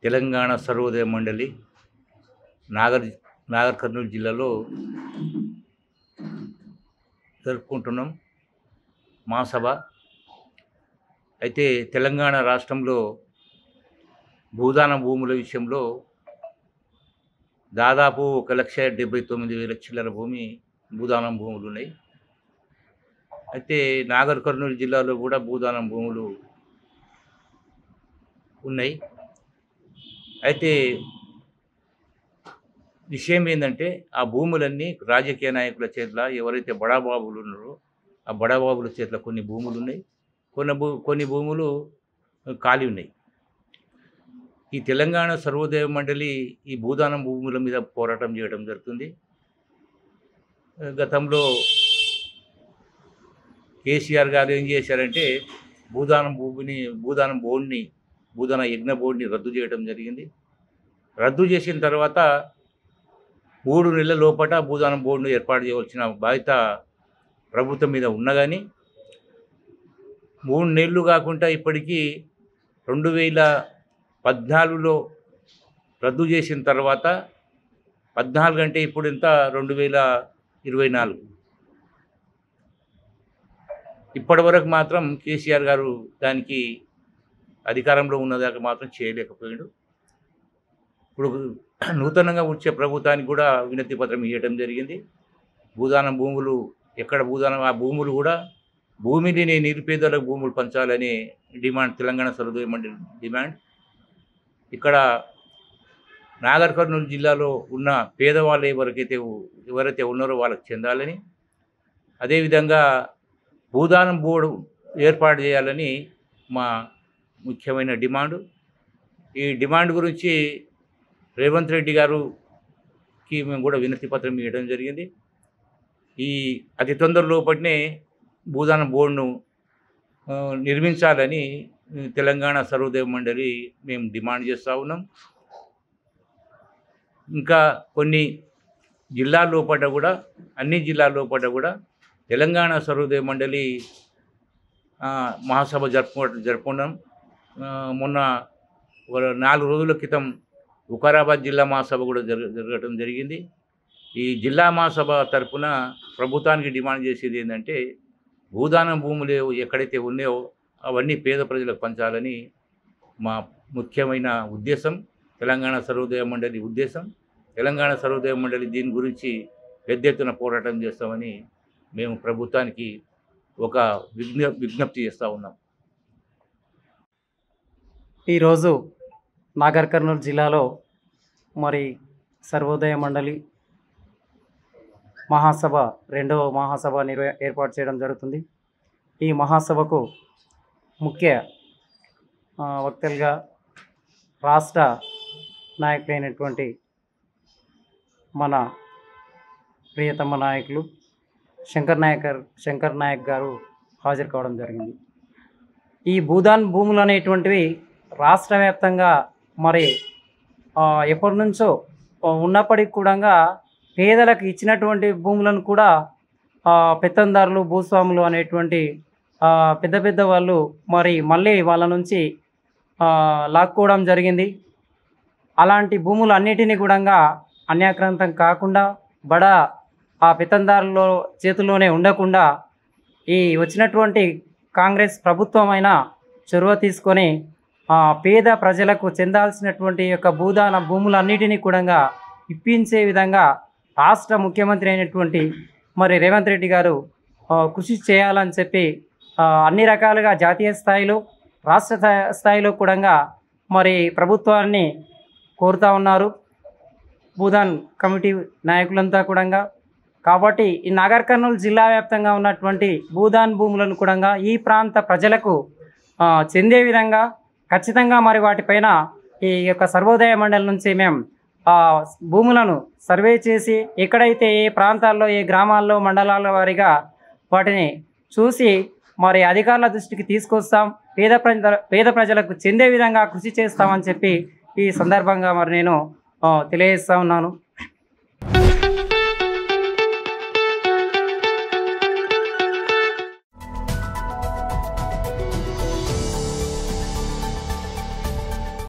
తెలంగాణ సర్వోదయ మండలి నాగర్ నాగర్ కర్నూలు జిల్లాలో జరుపుకుంటున్నాం మహాసభ. అయితే తెలంగాణ రాష్ట్రంలో భూదాన భూముల విషయంలో దాదాపు 1,79,000 చిల్లర భూమి భూదానం భూములు ఉన్నాయి. అయితే నాగర్ కర్నూలు జిల్లాలో కూడా భూదానం భూములు ఉన్నాయి. అయితే విషయం ఏంటంటే ఆ భూములన్నీ రాజకీయ నాయకుల చేతిలో ఎవరైతే బడాబాబులు ఉన్నారో ఆ బడాబాబుల చేతిలో కొన్ని భూములు ఉన్నాయి, కొన్ని భూములు ఖాళీ ఉన్నాయి. ఈ తెలంగాణ సర్వోదయ మండలి ఈ భూదానం భూముల మీద పోరాటం చేయడం జరుగుతుంది. గతంలో కేసీఆర్ గారు ఏం చేశారంటే భూదానం యజ్ఞ బోర్డుని రద్దు చేయడం జరిగింది. రద్దు చేసిన తర్వాత 3 నెలల లోపల భూదానం బోర్డును ఏర్పాటు చేయవలసిన బాధ్యత ప్రభుత్వం మీద ఉన్నా కానీ 3 నెలలు కాకుండా ఇప్పటికీ 2014లో రద్దు చేసిన తర్వాత 14 అంటే ఇప్పుడు ఎంత 2024 ఇప్పటి వరకు మాత్రం కేసీఆర్ గారు దానికి అధికారంలో ఉన్నదాకా మాత్రం చేయలేకపోయాడు. ఇప్పుడు నూతనంగా వచ్చే ప్రభుత్వానికి కూడా వినతి పత్రం ఇవ్వడం జరిగింది. భూదానం భూములు ఎక్కడ భూదానం ఆ భూములు కూడా భూమిని నిరుపేదలకు భూములు పంచాలని డిమాండ్ తెలంగాణ సర్వోదయ మండలి డిమాండ్. ఇక్కడ నాగర్ కర్నూలు జిల్లాలో ఉన్న పేదవాళ్ళు ఎవరైతే ఉన్నారో వాళ్ళకి చెందాలని, అదేవిధంగా భూదానం బోర్డు ఏర్పాటు చేయాలని మా ముఖ్యమైన డిమాండు. ఈ డిమాండ్ గురించి రేవంత్ రెడ్డి గారికి మేము కూడా వినతి పత్రం ఇవ్వడం జరిగింది. ఈ అతి తొందర లోపలనే భూదానం బోర్డును నిర్మించాలని తెలంగాణ సర్వోదయ మండలి మేము డిమాండ్ చేస్తూ ఉన్నాం. ఇంకా కొన్ని జిల్లాల లోపల కూడా అన్ని జిల్లాల లోపల కూడా తెలంగాణ సర్వోదయ మండలి మహాసభ జరుపుకున్నాం. మొన్న 4 రోజుల క్రితం వికారాబాద్ జిల్లా మహాసభ కూడా జరగడం జరిగింది. ఈ జిల్లా మహాసభ తరఫున ప్రభుత్వానికి డిమాండ్ చేసేది ఏంటంటే భూదానం భూములు ఎక్కడైతే ఉన్నాయో అవన్నీ పేద ప్రజలకు పంచాలని మా ముఖ్యమైన ఉద్దేశం, తెలంగాణ సర్వోదయ మండలి ఉద్దేశం. తెలంగాణ సర్వోదయ మండలి దీని గురించి పెద్ద ఎత్తున పోరాటం చేస్తామని మేము ప్రభుత్వానికి ఒక విజ్ఞప్తి చేస్తూ ఉన్నాం. ఈరోజు నాగర్ కర్నూలు జిల్లాలో మరి సర్వోదయ మండలి మహాసభ 2వ మహాసభ ఏర్పాటు చేయడం జరుగుతుంది. ఈ మహాసభకు ముఖ్య వక్తలుగా రాష్ట్ర నాయకులైనటువంటి మన ప్రియతమ నాయకులు శంకర్ నాయక్ గారు హాజరు కావడం జరిగింది. ఈ భూదాన్ భూములు అనేటువంటివి రాష్ట్ర వ్యాప్తంగా మరి ఎప్పటి నుంచో ఉన్నప్పటికి కూడా పేదలకు ఇచ్చినటువంటి భూములను కూడా పెత్తందారులు భూస్వాములు అనేటువంటి పెద్ద వాళ్ళు మరి మళ్ళీ వాళ్ళ నుంచి లాక్కోవడం జరిగింది. అలాంటి భూములు అన్నిటినీ కూడా అన్యాక్రాంతం కాకుండా ఆ పెత్తందారుల చేతుల్లోనే ఉండకుండా ఈ వచ్చినటువంటి కాంగ్రెస్ ప్రభుత్వం అయినా చొరవ తీసుకొని పేద ప్రజలకు చెందాల్సినటువంటి యొక్క భూదాన భూములన్నిటినీ కూడా ఇప్పించే విధంగా రాష్ట్ర ముఖ్యమంత్రి అయినటువంటి మరి రేవంత్ రెడ్డి గారు కృషి చేయాలని చెప్పి అన్ని రకాలుగా జాతీయ స్థాయిలో రాష్ట్ర స్థాయిలో కూడా మరి ప్రభుత్వాన్ని కోరుతూ ఉన్నారు భూదాన్ కమిటీ నాయకులంతా కూడా. కాబట్టి ఈ నాగర్ కర్నూలు జిల్లా వ్యాప్తంగా ఉన్నటువంటి భూదాన్ భూములను కూడా ఈ ప్రాంత ప్రజలకు చెందే విధంగా ఖచ్చితంగా మరి వాటిపైన ఈ యొక్క సర్వోదయ మండలి నుంచి మేము భూములను సర్వే చేసి ఎక్కడైతే ఏ ప్రాంతాల్లో ఏ గ్రామాల్లో మండలాల వారీగా వాటిని చూసి మరి అధికారుల దృష్టికి తీసుకొస్తాం, పేద ప్రజలకు చెందే విధంగా కృషి చేస్తామని చెప్పి ఈ సందర్భంగా మరి నేను తెలియజేస్తూ ఉన్నాను.